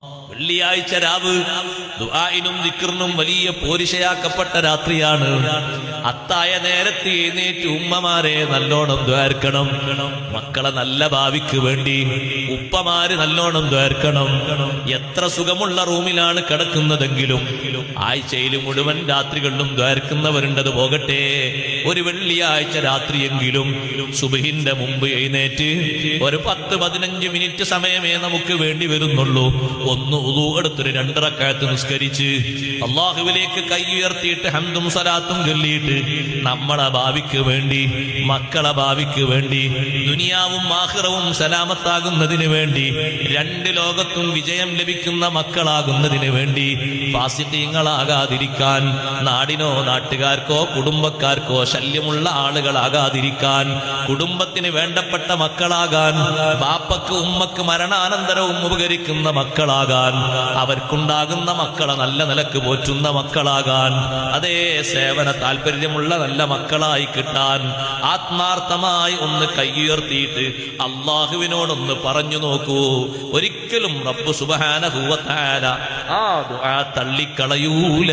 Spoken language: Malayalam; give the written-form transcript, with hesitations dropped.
വെള്ളിയാഴ്ച രാവ് ദുആഇനും ദിക്റിനും വലിയ പോരിശയാക്കപ്പെട്ട രാത്രിയാണ്. അത്തായ നേരത്തെ എഴുന്നേറ്റ് ഉമ്മമാരെ നല്ലോണം ദ്വാർക്കണം. മക്കളെ നല്ല ഭാവിക്ക് വേണ്ടി ഉപ്പമാര് നല്ലോണം ദ്വാർക്കണം. എത്ര സുഖമുള്ള റൂമിലാണ് കിടക്കുന്നതെങ്കിലും ആഴ്ചയിൽ മുഴുവൻ രാത്രികളിലും ദ്വാർക്കുന്നവരുണ്ടത് പോകട്ടെ. ഒരു വെള്ളിയാഴ്ച രാത്രിയെങ്കിലും സുബ്ഹിന്റെ മുമ്പ് എഴുന്നേറ്റ് ഒരു 10-15 മിനിറ്റ് സമയമേ നമുക്ക് വേണ്ടി വരുന്നുള്ളൂ. ഒന്ന് ഉളൂ എടുത്തൊരു 2 റക്അത്ത് നിസ്കരിച്ച് അല്ലാഹുവിലേക്ക് കൈ ഉയർത്തിയിട്ട് ഹംദും സലാത്തും ചൊല്ലിയിട്ട് നമ്മളെ ഭാവിക്ക് വേണ്ടി, മക്കളെ ഭാവിക്ക് വേണ്ടി, ദുനിയാവും ആഖിറവും സലാമത്താകുന്നതിന് വേണ്ടി, 2 ലോകത്തും വിജയം ലഭിക്കുന്ന മക്കളാകുന്നതിന് വേണ്ടി, ഫാസിഖീങ്ങളാകാതിരിക്കാൻ, നാടിനോ നാട്ടുകാർക്കോ കുടുംബക്കാർക്കോ ശല്യമുള്ള ആളുകളാകാതിരിക്കാൻ, കുടുംബത്തിന് വേണ്ടപ്പെട്ട മക്കളാകാൻ, ബാപ്പക്ക് ഉമ്മക്ക് മരണാനന്തരവും ഉപകരിക്കുന്ന മക്കളാകാൻ, അവർക്കുണ്ടാകുന്ന മക്കളെ നല്ല നിലക്ക് പോറ്റുന്ന മക്കളാകാൻ, അതേ സേവന താല്പര്യമുള്ള നല്ല മക്കളായി കിട്ടാൻ ആത്മാർത്ഥമായി ഒന്ന് കൈയുയർത്തിയിട്ട് അള്ളാഹുവിനോടൊന്ന് പറഞ്ഞു നോക്കൂ. ഒരിക്കലും റബ്ബ് സുബ്ഹാനഹു വ തആല ആ ദുആ തള്ളിക്കളയൂല.